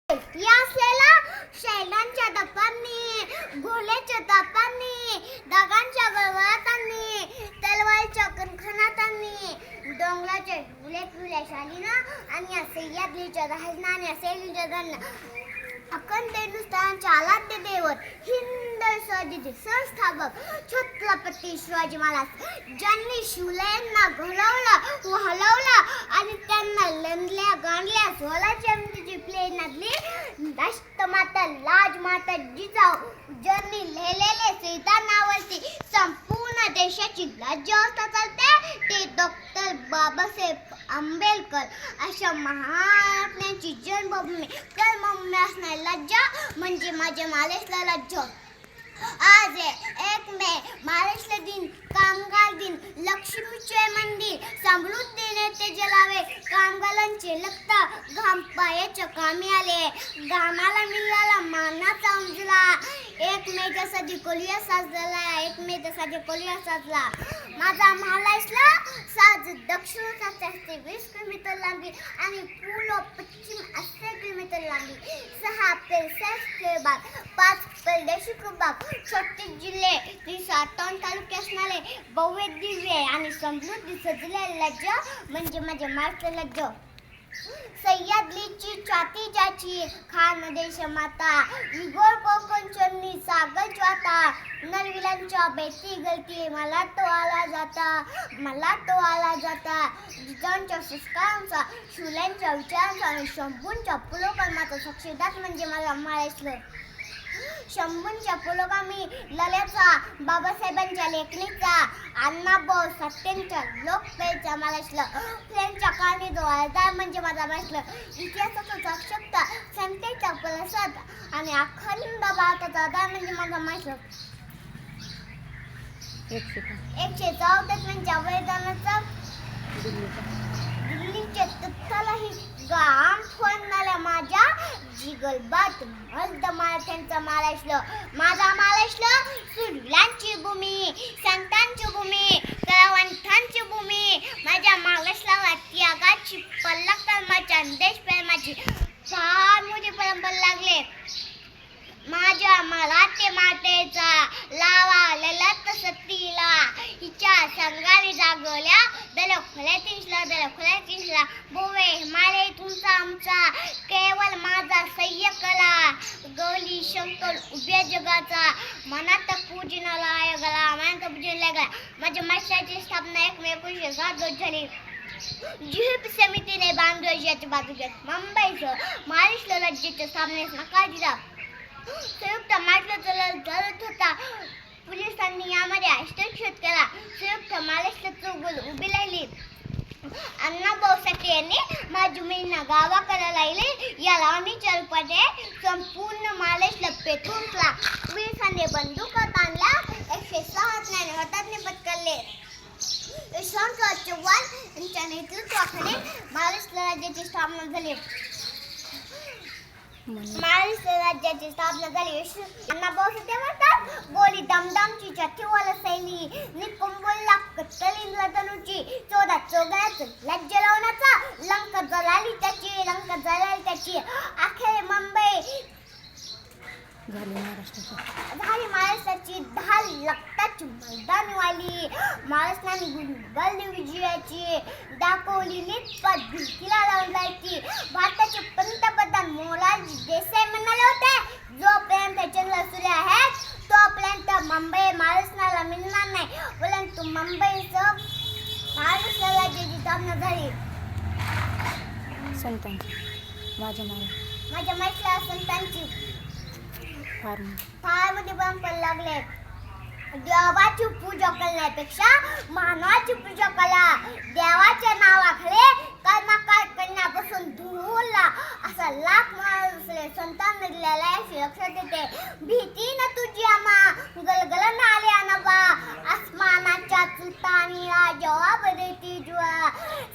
या असलेला शैलांच्या दपांनी, घोल्याच्या तापांनी, डागांच्या गळगळाटांनी, तलवारीच्या कणखणाटांनी, डोंगराच्या फुल्या शालीनं आणि या सह्याद्रीच्या राजनाने सैलीच्या गणना अखंड हिंदुस्थानच्या आराध्य दैवत हिंद स्वराज्याचे संस्थापक छत्रपती शिवाजी महाराज ज्यांनी शिवलयांना घडवलं व हलवलं आणि त्यांना लंडल्या गांडल्या स्वराज्य प्रेरणा दिली राष्ट्रमाता राजमाता जिजाऊ ज्यांनी लिहिलेले संविधानावरती संपूर्ण देशाची राज्यव्यवस्था चालते ते डॉक्टर बाबासाहेब आंबेडकर अशा महात्म्यांची जन्मभूमी कर्मभूमी असणारी लज्जा म्हणजे माझ्या महाराष्ट्र राज्य. आज 1 मे महाराष्ट्र दिन, कामगार दिन, लक्ष्मीचे मंदिर, समृद्धी नेते जलावे, कामगारांचे लखत घाम पायाच्या कामी आले, घामाला मिळाला मानाचा उंजला. 1 मे साठी कोलिया साजला, 1 मे साठी कोलिया साजला. माझा महाराष्ट्र साज दक्षिणेचा 20 किलोमीटर लांबी आणि पूर्व पश्चिम 80 किलोमीटर लांबी, 6 एप्रिल 6 भाग, 5 एप्रिल देशमुख भाग, 36 जिल्हे, 58 तालुके असणारे भव्य दिव्य आणि समृद्धी सजलेले राज्य म्हणजे माझे महाराष्ट्र राज्य. सह्याद्रीची छाती ज्याची खान देश माता, विगोर कोकण चन्नी सागर ज्वाता, नरविलांच्या बेटी गलती मला तो आला जाता, मला तो आला जाता. जिजाऊंच्या संस्कारांचा, शिवल्यांच्या विचारांचा आणि शंभूंच्या पुलोगामाचा साक्षीदार म्हणजे मला महाराष्ट्र. शंभूंच्या पुलोगामी लढ्याचा, बाबासाहेबांच्या लेखणीचा, अण्णाभाऊ साठेंच्या लोकप्रियतेचा महाराष्ट्र. त्यांच्या कारणी जो आधार म्हणजे माझा महाराष्ट्र. इतिहासाचा साक्षरता, संतेचा प्रसाद आणि अखंड भारताचा आधार म्हणजे माझा महाराष्ट्र. 134 संविधानाचा दिल्लीच्या तख्तालाही गाम फोडणाऱ्या माझ्या जिगलबात मर्द मराठ्यांचा महाराष्ट्र. माझा महाराष्ट्र सुरलांची भूमी, संतांची भूमी, कलावंतांची भूमी. माझ्या महाराष्ट्राला त्यागाची पल्लक कर्माच्या देशप्रेमाची फार मोठी परंपरा लागले. माझ्या मराठी मातेचा लावा ललत सतीला, हिच्या संगारी जागवल्या दलखोल्यातीसला बोवे हिमालय तुमचा आमचा केवळ माझा सह्य कला, गौली शंकर उभ्या जगाचा मनात पूजनाला गला मनात पूजनला गला. माझ्या महाराष्ट्राची स्थापना 1 मे 1907 रोजी झाली. जीप समितीने बांधवाची बाजू घेत मुंबईसह महाराष्ट्र राज्याच्या स्थापनेस नकार दिला. संयुक्त महाराष्ट्र लढत होता. पोलिसांनी यामध्ये हस्तक्षेप केला. संयुक्त महाराष्ट्र चौगुल उभी राहिली. अण्णाभाऊ साठे यांनी माझ्या गावाकडे राहिले. या लावणीच्या रूपाने संपूर्ण महाराष्ट्र पेटवून पोलिसांनी बंदुका ताणल्या. 106 हाताने पत्करले. यशवंतराव चव्हाण यांच्या नेतृत्वाखाली महाराष्ट्र राज्याची स्थापना झाली. महाराष्ट्र राज्याची स्थापना झाली. अण्णाभाऊ साठे म्हणतात, गोली दमदमची छातीवर सैली, निकुंबला कत्तली इंद्रधनुची, 14 चौघाचं लज्जा लावण्याचा, लंका जळाली त्याची, अखेर मुंबई झाली महाराष्ट्राची 10 लाखाची मैदानी वाली. महाराष्ट्राने गुलबल विजयाची दाखवली निष्पत भिंतीला लावून जायची. भारताचे पंतप्रधान मोरारजी देसाई म्हणाले होते, जोपर्यंत चंद्र सूर्य आहेत तोपर्यंत मुंबई महाराष्ट्राला मिळणार नाही. परंतु मुंबईसह महाराष्ट्र राज्याची स्थापना झाली. संतांची माझ्या महाराष्ट्राला संतांची फार मोठी परंपरा लागले. देवाची पूजा करण्यापेक्षा मानवाची पूजा करा. देवाच्या नावाखाली कर्मकाळ करण्यापासून दूर असा लाख संतांनी दिलेला आहे. लक्षात येते. भीती न तुझी आम्हा गलगलन आले अनबा, आसमानाच्या चुलतानी जवाब देती जुआ,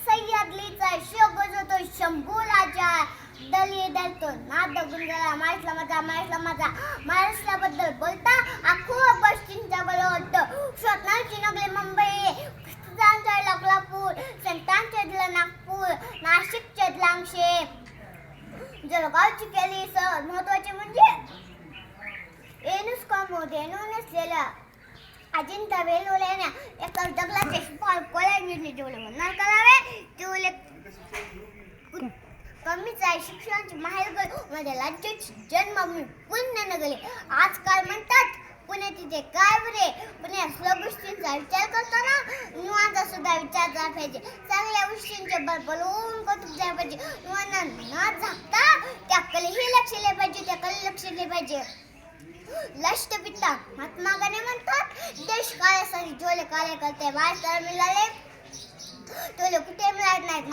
सह्याद्रीचा शोक जो शंभू राजा, दली दलतो नाद गुंजला. महाराष्ट्राबद्दल बोलता आखो गोष्टींचा बळ वाटतं. स्वप्नाची नगरी मुंबई, संतांचा लखलापूर, संतांचे नागपूर, नाशिकचे लांगशे, जळगावची केली सहल महत्वाचे म्हणजे एनुस्कामोदेनो नसलेल्या अजिंठा वेलुलेल्या एका दगडाचे कॉलेज होणार करावे तेवढे कमीच आहे. शिक्षणाची माहेर मध्ये राज्याची जन्मभूमी पुण्य नगरी. आजकाल म्हणतात पुणे तिथे काय बरे. पुणे असल्या गोष्टींचा विचार करताना निवांत सुद्धा विचार झाला पाहिजे. चांगल्या गोष्टींचे बलवून कौतुक झाले पाहिजे. निवांत न झाकता त्याकडेही लक्ष दिले पाहिजे, त्याकडे लक्ष दिले पाहिजे. राष्ट्रपिता महात्मा गांधी म्हणतात देश कार्यासाठी जोले कार्य करते भारताला मिळाले तोले कुठे मिळत नाहीत.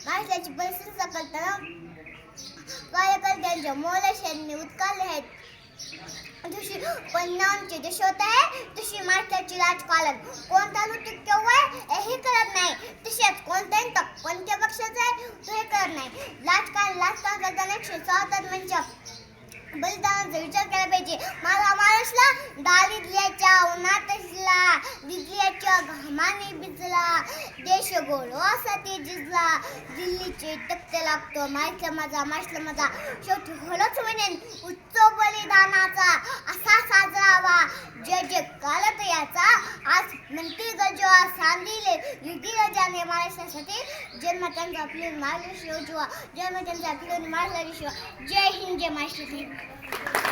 महाराष्ट्राची परिस्थिती करताना कार्यकर्त्यांच्या मोलाशयांनी उत्काले आहेत. जशी पंजाबचे देशोत आहे तशी महाराष्ट्राची राजकारण कोणता ऋतू केव्हा हे करत नाही. तसेच कोणत्या पक्षाचं आहे तो हे करत नाही. राजकारण करताना 177 बलिदानाचा विचार केला पाहिजे. माझा महाराष्ट्र दारिद्र्याच्या उन्हात असला, दिल्लीच्या घामाने भिजला, देश गोडवासाठी झिजला, दिल्लीचे तख्ते लागतो माहितलं माझा शेवटी होलच म्हणेन उत्सव बलिदानाचा असा साजरा व्हा जे कालत याचा आज म्हणते गजवा सांदिले युगीला जाणे महाराष्ट्रासाठी जन्म त्यांचा आपले महाराष्ट्र शिवा जन्म त्यांचा आपले महाराष्ट्र शिवा. जय हिंद, जय महाराष्ट्र.